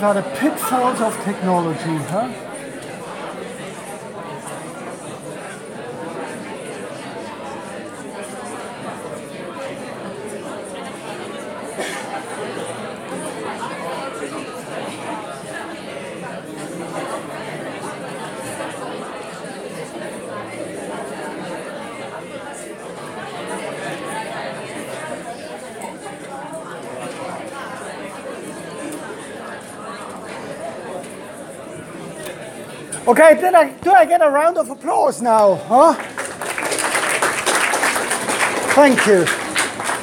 are the pitfalls of technology, huh? Okay, do I get a round of applause now? Huh? Thank you.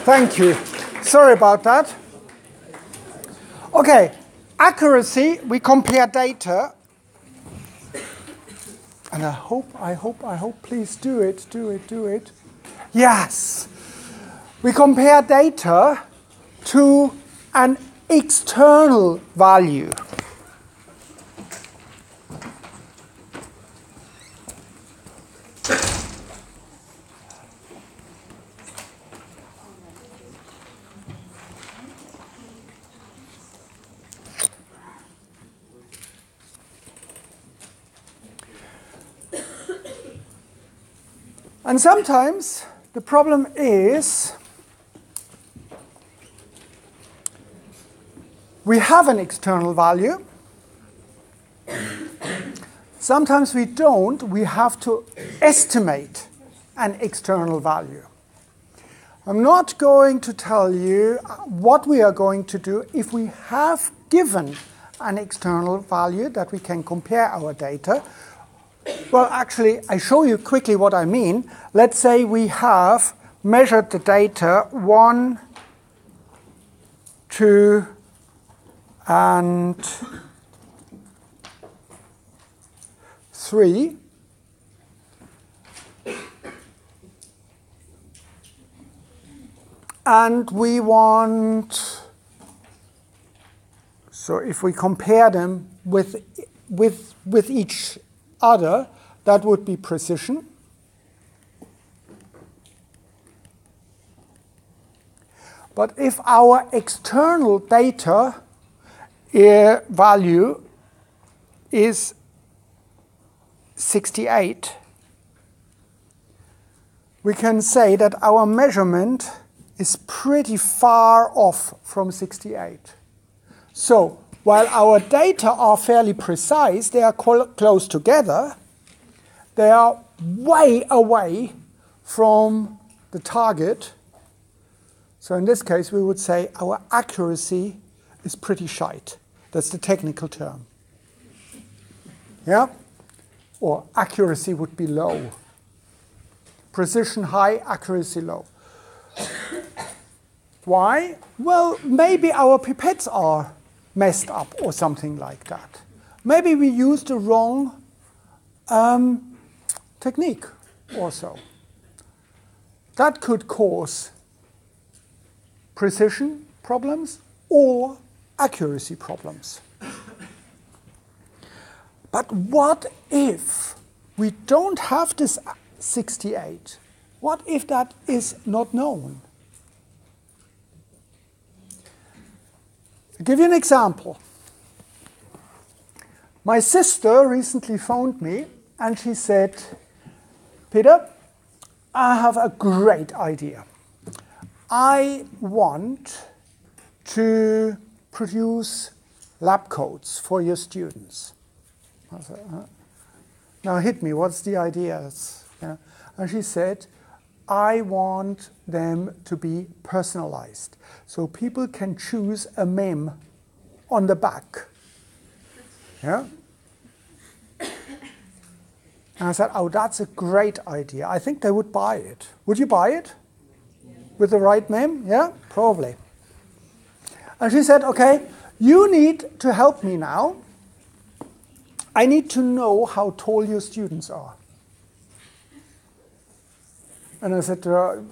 Thank you. Sorry about that. Okay, accuracy, we compare data. And I hope, please do it. Yes. We compare data to an external value. And sometimes the problem is we have an external value. Sometimes we don't. We have to estimate an external value. I'm not going to tell you what we are going to do if we have given an external value that we can compare our data. Well, actually, I show you quickly what I mean. Let's say we have measured the data 1, 2, and 3. And we want, so if we compare them with each other, that would be precision. But if our external data value is 68, we can say that our measurement is pretty far off from 68. So while our data are fairly precise, they are close together, they are way away from the target. So in this case, we would say our accuracy is pretty shite. That's the technical term. Yeah? Or accuracy would be low. Precision high, accuracy low. Why? Well, maybe our pipettes are messed up or something like that. Maybe we used the wrong technique also. That could cause precision problems or accuracy problems. But what if we don't have this 68? What if that is not known? I'll give you an example. My sister recently phoned me and she said, Peter, I have a great idea. I want to produce lab coats for your students. I said, now hit me, what's the idea? Yeah. And she said, I want them to be personalized. So people can choose a meme on the back. Yeah? And I said, oh, that's a great idea. I think they would buy it. Would you buy it? Yeah. With the right meme? Yeah? Probably. And she said, okay, you need to help me now. I need to know how tall your students are. And I said to her,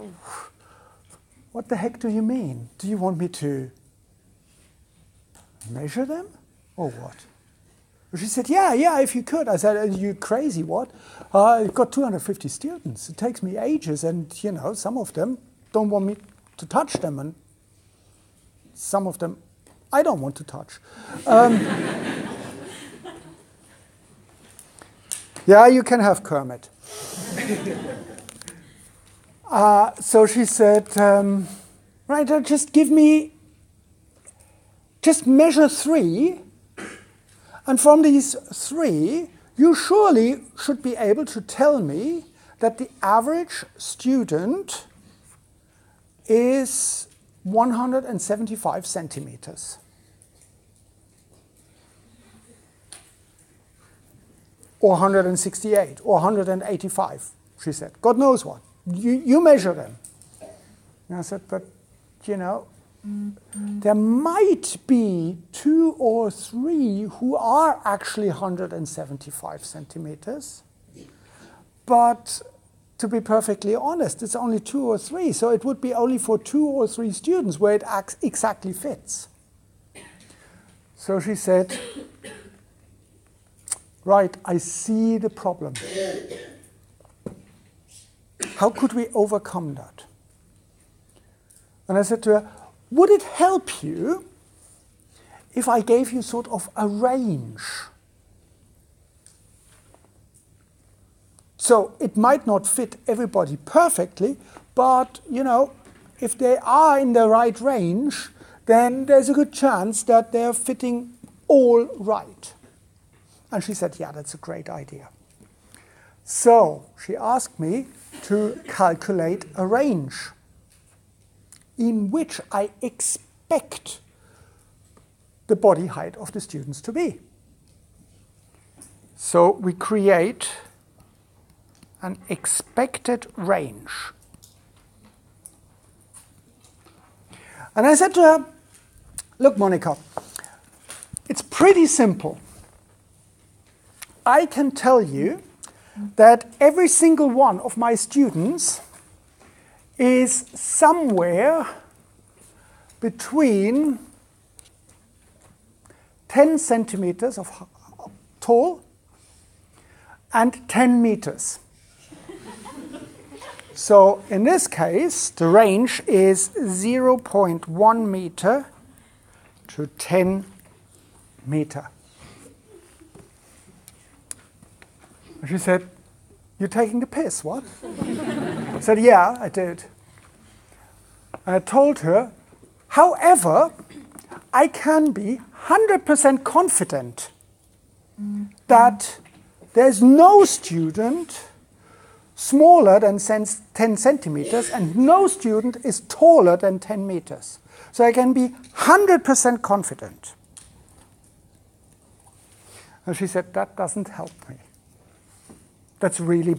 what the heck do you mean? Do you want me to measure them or what? She said, yeah, if you could. I said, are you crazy, what? I've got 250 students. It takes me ages, and some of them don't want me to touch them, and some of them I don't want to touch. Yeah, you can have Kermit. So she said, right, just measure 3, and from these 3, you surely should be able to tell me that the average student is 175 centimeters. Or 168, or 185, she said. God knows what. You measure them. And I said, but, you know, there might be 2 or 3 who are actually 175 centimeters. But to be perfectly honest, it's only 2 or 3. So it would be only for 2 or 3 students where it exactly fits. So she said, right, I see the problem. How could we overcome that? And I said to her, would it help you if I gave you sort of a range? So it might not fit everybody perfectly, but, you know, if they are in the right range, then there's a good chance that they're fitting all right. And she said, yeah, that's a great idea. So she asked me to calculate a range in which I expect the body height of the students to be. So we create an expected range. And I said to her, look, Monica, it's pretty simple. I can tell you that every single one of my students is somewhere between 10 centimeters of tall and 10 meters. So in this case, the range is 0.1 meter to 10 meter. She said, you're taking the piss, what? I said, yeah, I did. And I told her, however, I can be 100% confident that there's no student smaller than 10 centimeters and no student is taller than 10 meters. So I can be 100% confident. And she said, that doesn't help me. That's really...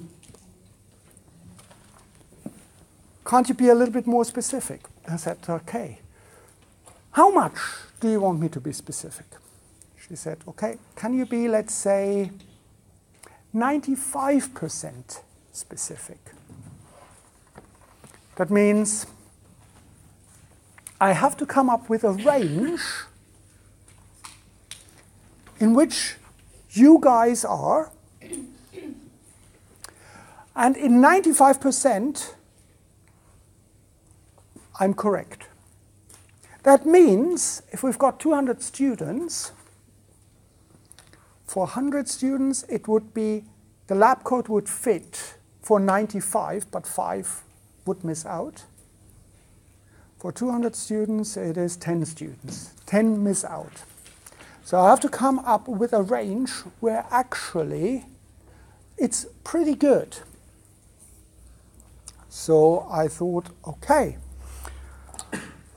Can't you be a little bit more specific? I said, okay. How much do you want me to be specific? She said, okay, can you be, let's say, 95% specific? That means I have to come up with a range in which you guys are, and in 95%, I'm correct. That means if we've got 200 students, for 100 students, it would be, the lab coat would fit for 95, but 5 would miss out. For 200 students, it is 10 students. 10 miss out. So I have to come up with a range where actually it's pretty good. So I thought, okay,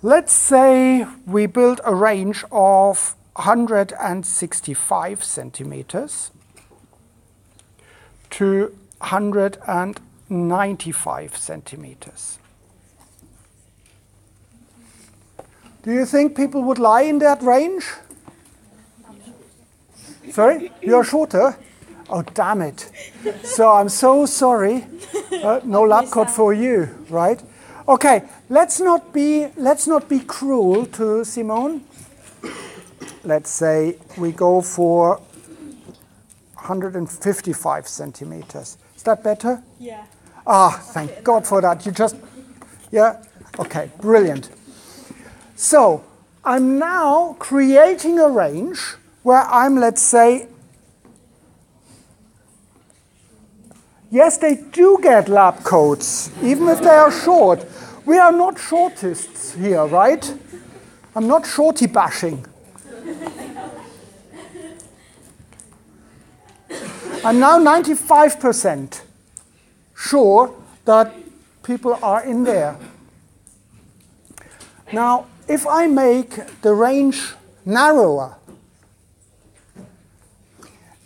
let's say we build a range of 165 centimeters to 195 centimeters. Do you think people would lie in that range? Sorry? You're shorter? Oh, damn it. So I'm so sorry. No lab coat for you, right? Okay, let's not be cruel to Simone. Let's say we go for 155 centimeters. Is that better? Yeah. Ah, thank God for that. You just, yeah? Okay, brilliant. So I'm now creating a range where I'm, let's say, yes, they do get lab coats, even if they are short. We are not shortists here, right? I'm not shorty bashing. I'm now 95% sure that people are in there. Now, if I make the range narrower,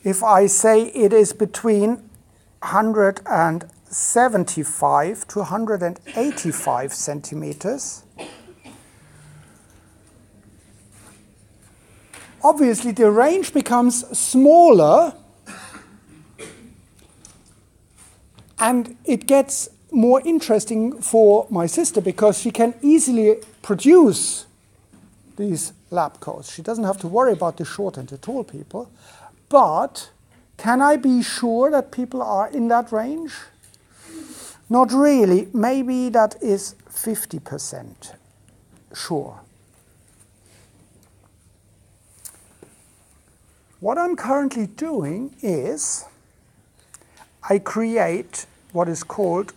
if I say it is between 175 to 185 centimeters, obviously the range becomes smaller and it gets more interesting for my sister because she can easily produce these lab coats. She doesn't have to worry about the short and the tall people. But can I be sure that people are in that range? Not really. Maybe that is 50% sure. What I'm currently doing is I create what is called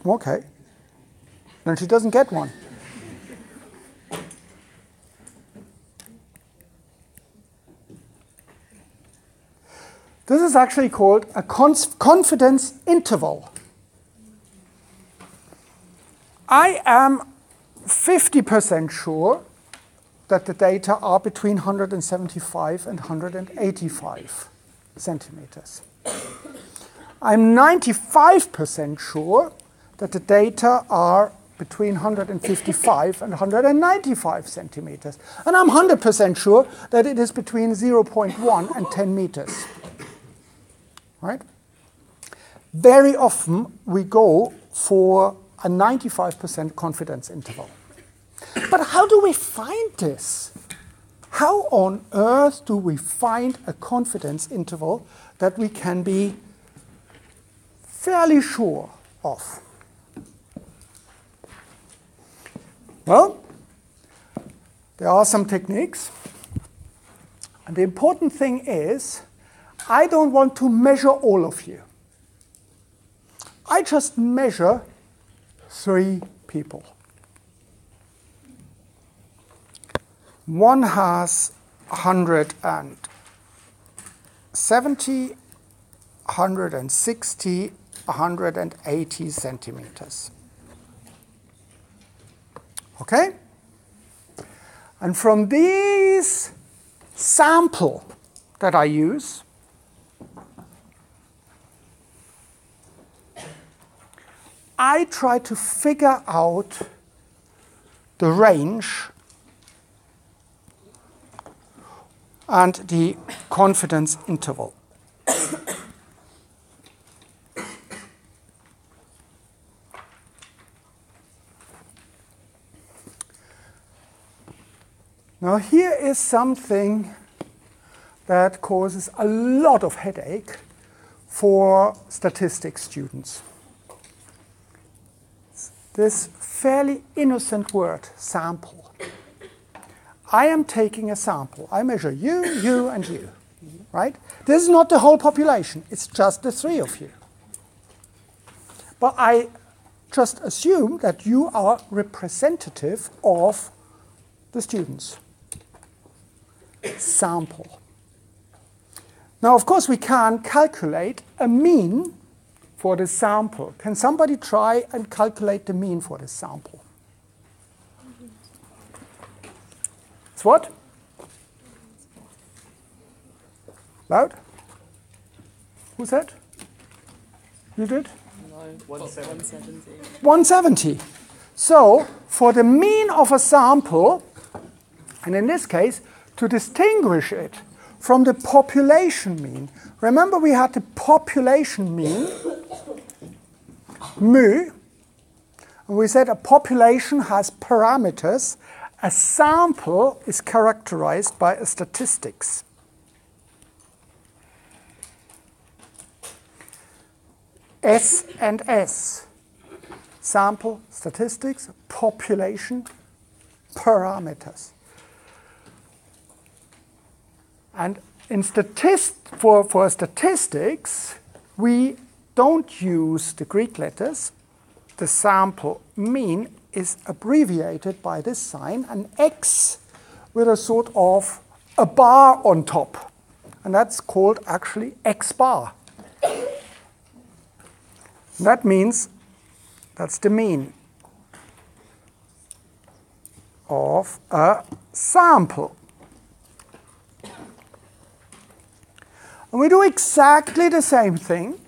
okay. Then she doesn't get one. This is actually called a confidence interval. I am 50% sure that the data are between 175 and 185 centimeters. I'm 95% sure that the data are between 155 and 195 centimeters. And I'm 100% sure that it is between 0.1 and 10 meters. Right? Very often we go for a 95% confidence interval. But how do we find this? How on earth do we find a confidence interval that we can be fairly sure of? Well, there are some techniques. And the important thing is, I don't want to measure all of you. I just measure 3 people. One has 170, 160, 180 centimeters. Okay? And from these sample that I use, I try to figure out the range and the confidence interval. Now here is something that causes a lot of headache for statistics students. This fairly innocent word, sample. I am taking a sample. I measure you, you, and you. Right? This is not the whole population. It's just the 3 of you. But I just assume that you are representative of the students. Sample. Now, of course, we can calculate a mean for the sample. Can somebody try and calculate the mean for this sample? It's what? Loud? Who said? You did? No, 170. 170. So, for the mean of a sample, and in this case, to distinguish it from the population mean. Remember we had the population mean, mu, and we said a population has parameters. A sample is characterized by a statistics. S and S. sample, statistics, population, parameters. And in for statistics, we don't use the Greek letters. The sample mean is abbreviated by this sign, an X with a sort of a bar on top. And that's called actually X bar. That means that's the mean of a sample. And we do exactly the same thing.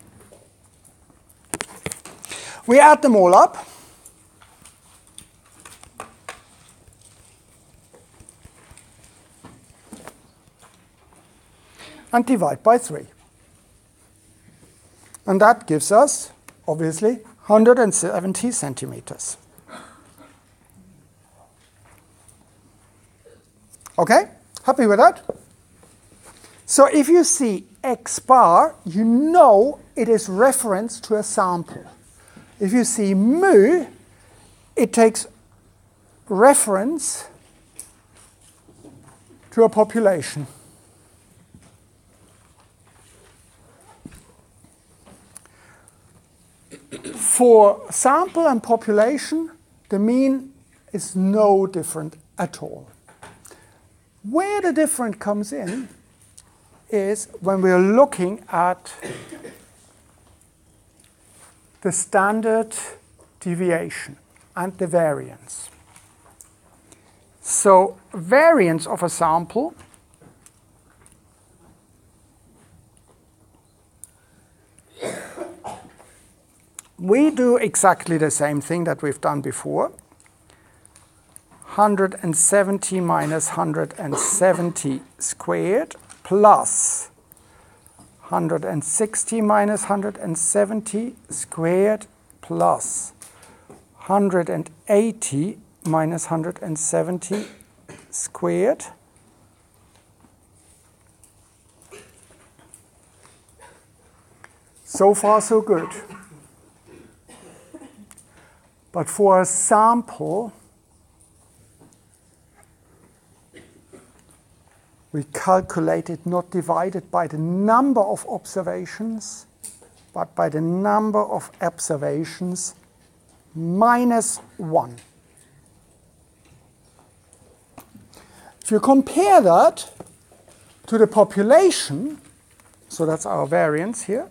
We add them all up. And divide by 3. And that gives us, obviously, 170 centimeters. Okay? Happy with that? So if you see X bar, you know it is reference to a sample. If you see mu, it takes reference to a population. For sample and population, the mean is no different at all. Where the difference comes in is when we are looking at the standard deviation and the variance. So variance of a sample we do exactly the same thing that we've done before. 170 minus 170 squared plus 160 minus 170 squared plus 180 minus 170 squared. So far, so good. But for a sample, we calculate it not divided by the number of observations, but by the number of observations minus 1. If you compare that to the population, so that's our variance here,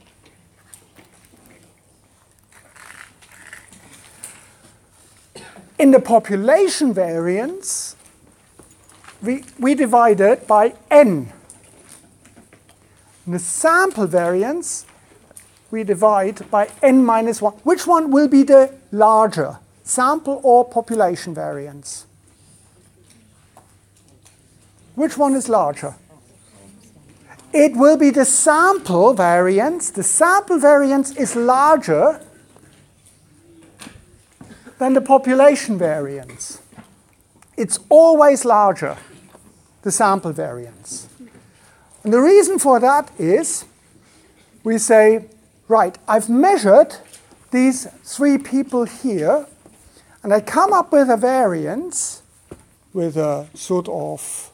in the population variance, we divide it by n. In the sample variance, we divide by n minus 1. Which one will be the larger, sample or population variance? Which one is larger? It will be the sample variance. The sample variance is larger than the population variance. It's always larger, the sample variance. And the reason for that is we say, right, I've measured these 3 people here, and I come up with a variance with a sort of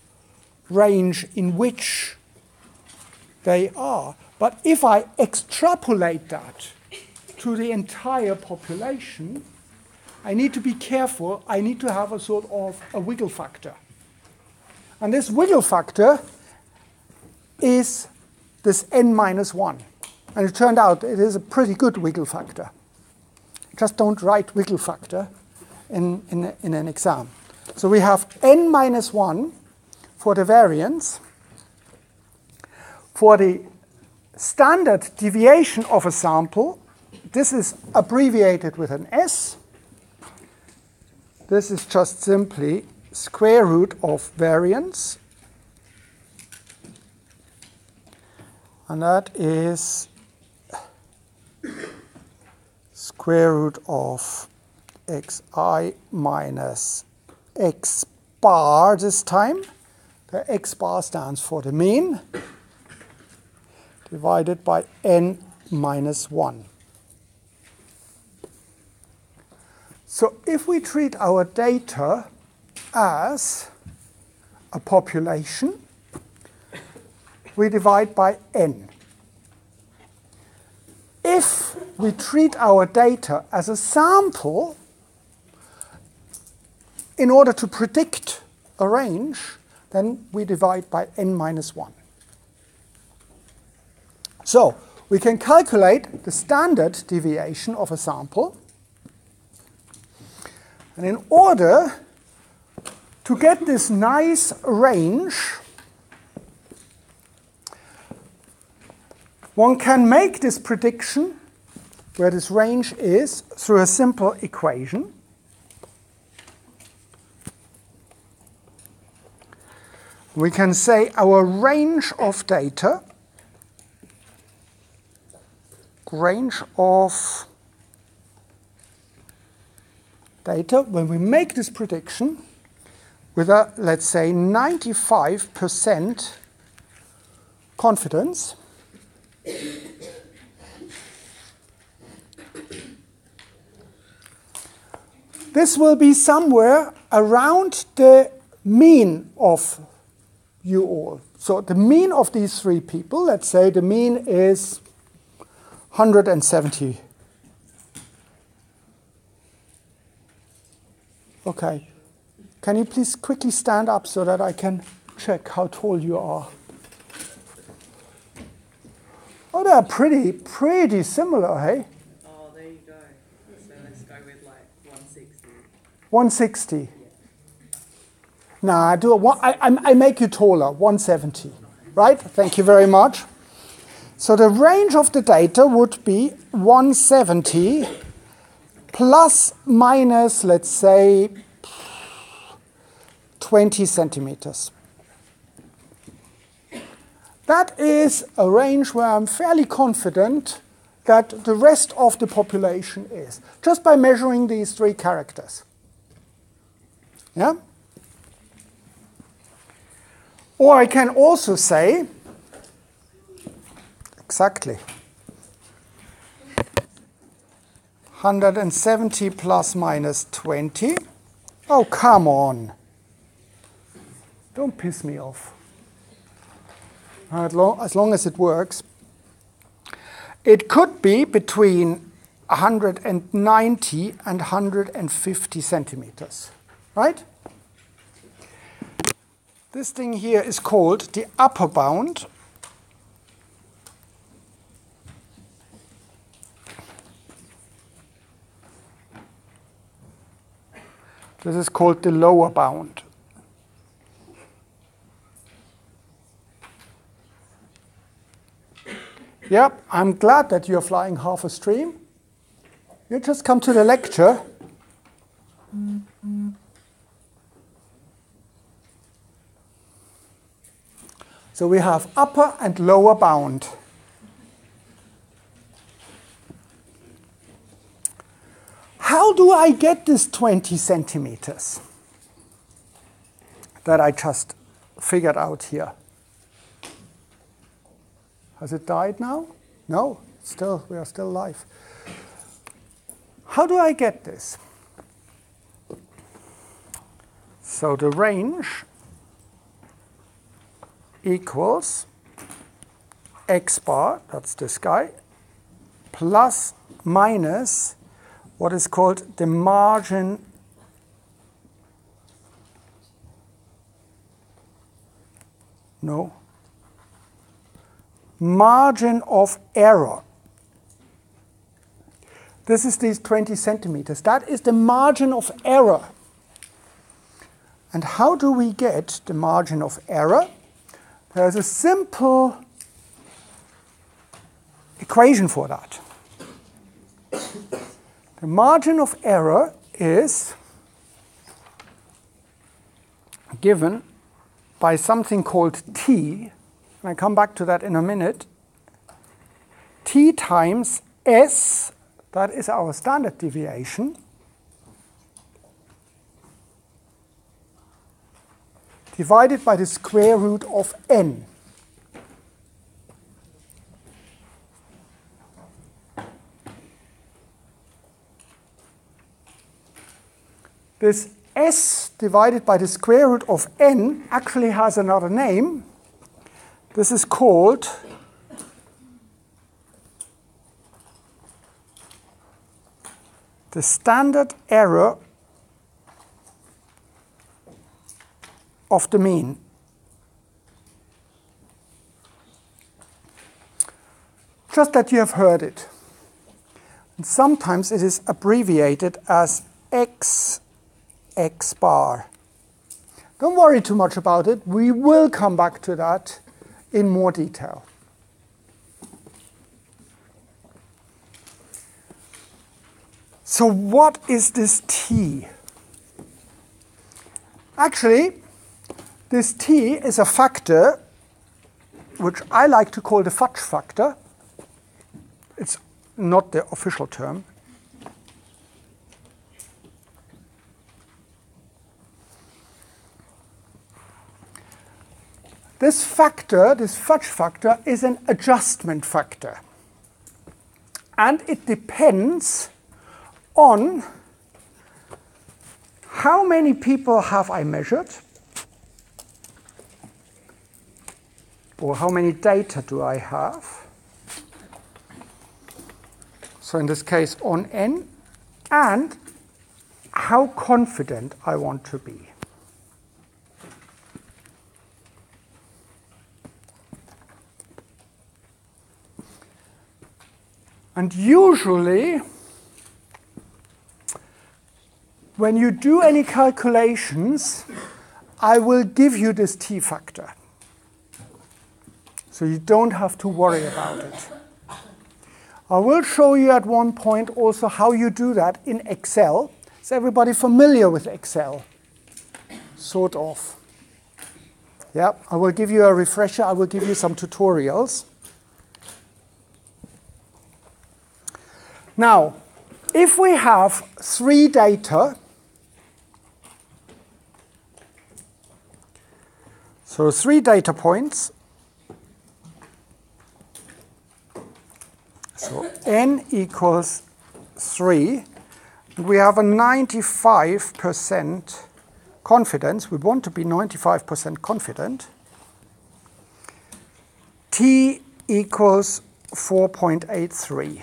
range in which they are. But if I extrapolate that to the entire population, I need to be careful. I need to have a sort of a wiggle factor. And this wiggle factor is this n minus 1. And it turned out it is a pretty good wiggle factor. Just don't write wiggle factor in an exam. So we have n minus 1 for the variance. For the standard deviation of a sample, this is abbreviated with an S. This is just simply square root of variance. And that is square root of xi minus x bar this time. The x bar stands for the mean, divided by n minus 1. So if we treat our data as a population, we divide by n. If we treat our data as a sample, in order to predict a range, then we divide by n minus 1. So we can calculate the standard deviation of a sample. And in order to get this nice range, one can make this prediction where this range is through a simple equation. We can say our range of data, when we make this prediction with a, let's say, 95% confidence, this will be somewhere around the mean of you all. So the mean of these three people, let's say the mean is 170. Okay. Can you please quickly stand up so that I can check how tall you are? Oh, they're pretty similar, hey? Oh, there you go. So let's go with like 160. 160. Yeah. Nah, I make you taller, 170. Right? Thank you very much. So the range of the data would be 170 plus minus, let's say, 20 centimeters. That is a range where I'm fairly confident that the rest of the population is, just by measuring these three characters. Yeah? Or I can also say, exactly, 170 plus minus 20. Oh, come on. Don't piss me off. As long as it works. It could be between 190 and 150 centimeters, right? This thing here is called the upper bound. This is called the lower bound. Yep, I'm glad that you're flying half a stream. You just come to the lecture. So we have upper and lower bound. How do I get this 20 centimeters that I just figured out here? Has it died now? No, we are still alive. How do I get this? So the range equals x bar, that's this guy, plus minus what is called the margin margin of error. This is these 20 centimeters. That is the margin of error. And how do we get the margin of error? There's a simple equation for that. The margin of error is given by something called t, and I come back to that in a minute. T times s, that is our standard deviation, divided by the square root of n. this s divided by the square root of n actually has another name. This is called the standard error of the mean. Just that you have heard it. And sometimes it is abbreviated as x bar. Don't worry too much about it. We will come back to that in more detail. So what is this t? Actually, this t is a factor which I like to call the Fudge factor. It's not the official term. This factor, this Fudge factor, is an adjustment factor. And it depends on how many people have I measured, or how many data do I have. So in this case, on n, and how confident I want to be. And usually, when you do any calculations, I will give you this t factor. So you don't have to worry about it. I will show you at one point also how you do that in Excel. Is everybody familiar with Excel? Sort of. Yeah, I will give you a refresher. I will give you some tutorials. Now, if we have 3 data, so 3 data points, so n equals 3, and we have a 95% confidence, we want to be 95% confident, t equals 4.83.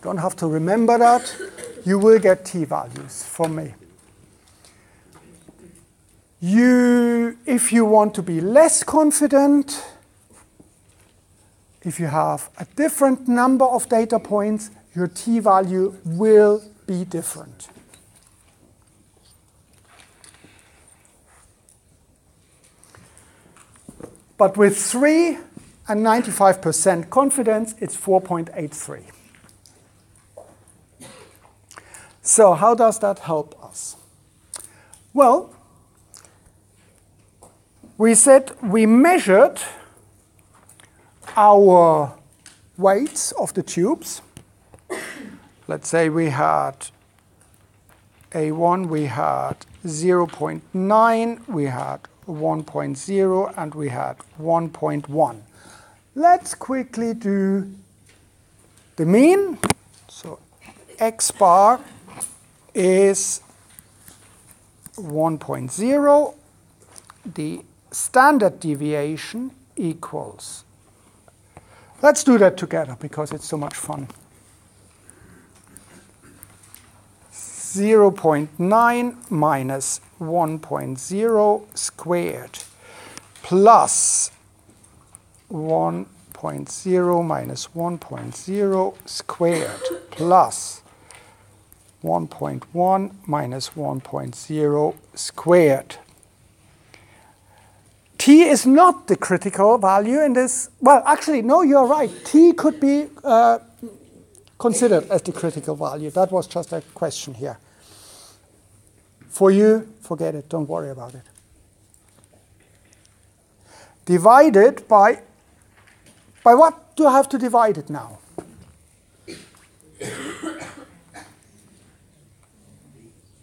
Don't have to remember that. You will get t values from me. If you want to be less confident, if you have a different number of data points, your t value will be different. But with 3 and 95% confidence, it's 4.83. So how does that help us? Well, we said we measured our weights of the tubes. Let's say we had A1, we had 0.9, we had 1.0, and we had 1.1. Let's quickly do the mean. So x bar is 1.0. The standard deviation equals, let's do that together because it's so much fun. 0.9 minus 1.0 squared plus 1.0 minus 1.0 squared plus 1.1 minus 1.0 squared. T is not the critical value in this. Well, actually, no, you're right. T could be considered as the critical value. That was just a question here. For you, forget it. Don't worry about it. Divided by what do I have to divide it now?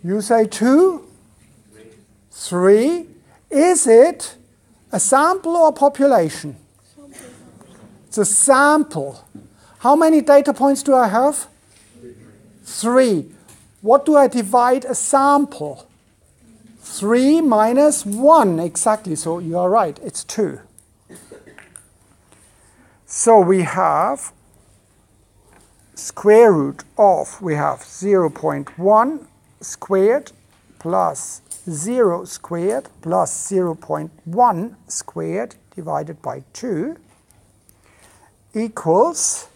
You say 2? 3? Is it a sample or a population? It's a sample. How many data points do I have? 3. What do I divide a sample? 3 minus 1, exactly. So you are right, it's 2. So we have square root of, we have 0.1 squared plus 0 squared plus 0.1 squared divided by 2 equals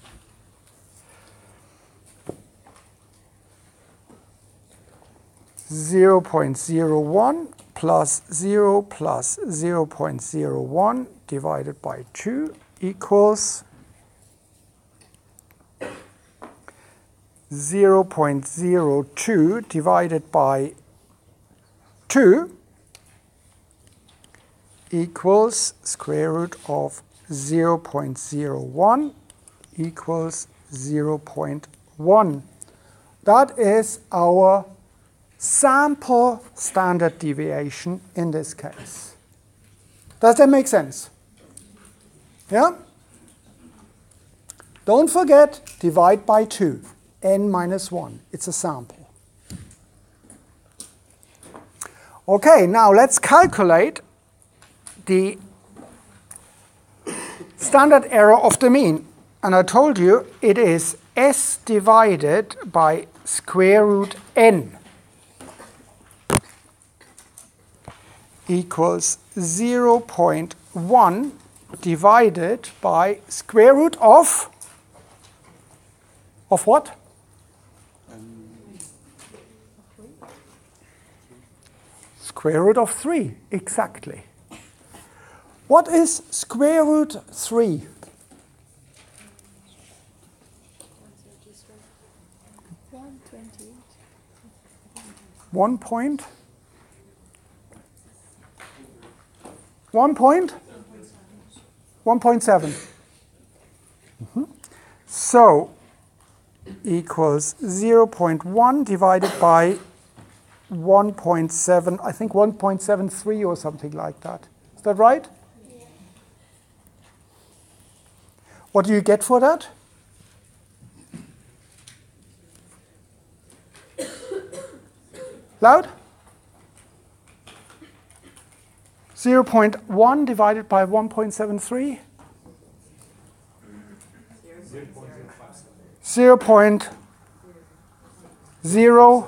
0.01 plus 0 plus 0.01 divided by 2 equals 0.02 divided by 2 equals square root of 0.01 equals 0.1. That is our sample standard deviation in this case. Does that make sense? Yeah? Don't forget, divide by 2. N minus 1. It's a sample. Okay, now let's calculate the standard error of the mean. And I told you it is S divided by square root N equals 0.1 divided by square root of what? Square root of 3, exactly. What is square root 3? 1 point? 1.7. So equals 0.1 divided by 1.7, I think 1.73 or something like that. Is that right? Yeah. What do you get for that? Loud? 0.1 divided by 1.73? 0.0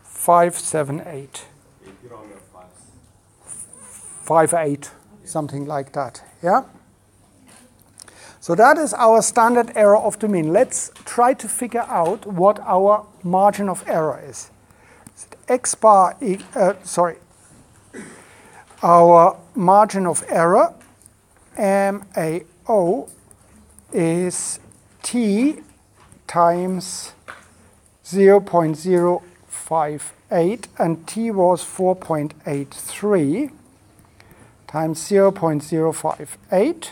578. 58, something like that. Yeah? So that is our standard error of the mean. Let's try to figure out what our margin of error is. X bar, our margin of error, MAO, is T times 0.058, and T was 4.83 times 0.058.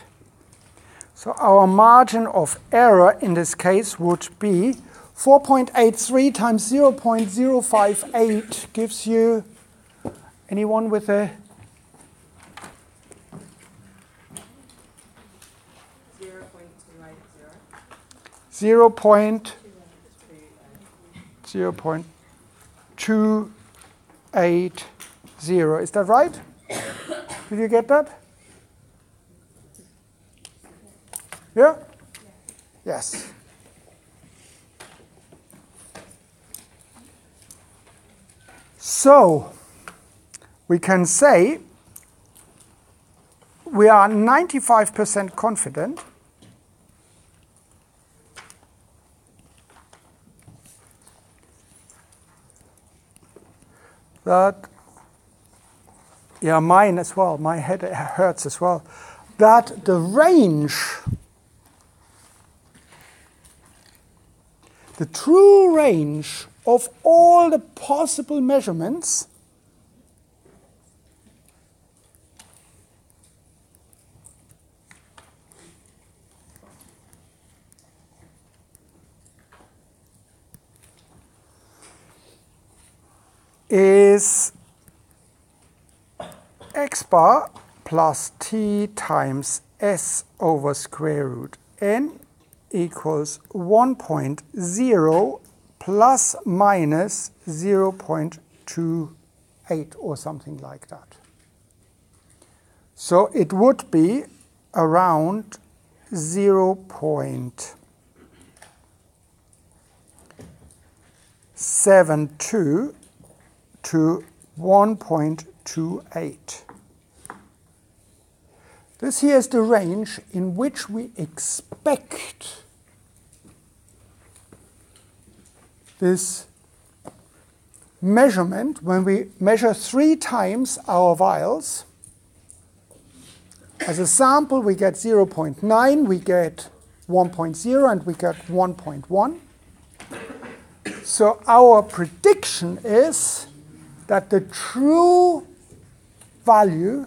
So our margin of error in this case would be 4.83 times 0.058 gives you, anyone with a 0.280. Is that right? Did you get that? Yeah? Yes. So we can say we are 95% confident that, yeah, mine as well, my head hurts as well, that the range, the true range of all the possible measurements is x bar plus t times s over square root n equals 1.0 plus minus 0.28 or something like that. So it would be around 0.72 to 1.28. This here is the range in which we expect this measurement when we measure 3 times our vials. As a sample, we get 0.9, we get 1.0, and we get 1.1. So our prediction is that the true value,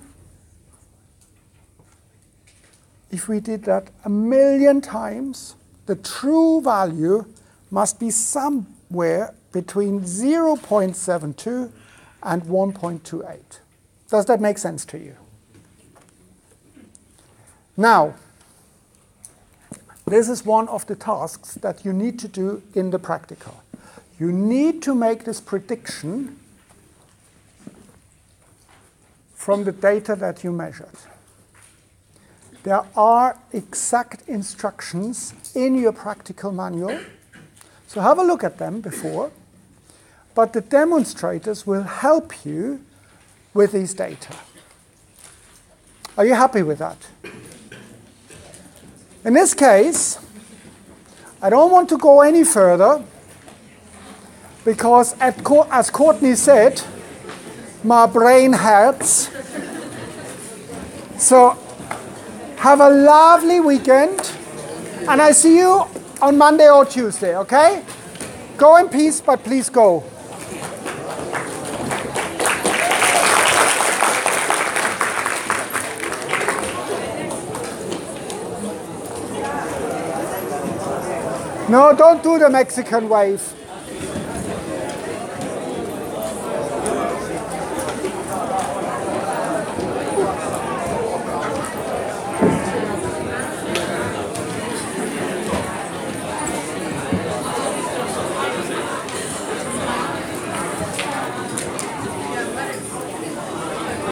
if we did that 1,000,000 times, the true value must be somewhere between 0.72 and 1.28. Does that make sense to you? Now, this is one of the tasks that you need to do in the practical. You need to make this prediction from the data that you measured. There are exact instructions in your practical manual, so have a look at them before, but the demonstrators will help you with these data. Are you happy with that? In this case, I don't want to go any further because, as Courtney said, my brain hurts. So have a lovely weekend, and I see you on Monday or Tuesday, okay? Go in peace, but please go. No, don't do the Mexican wave.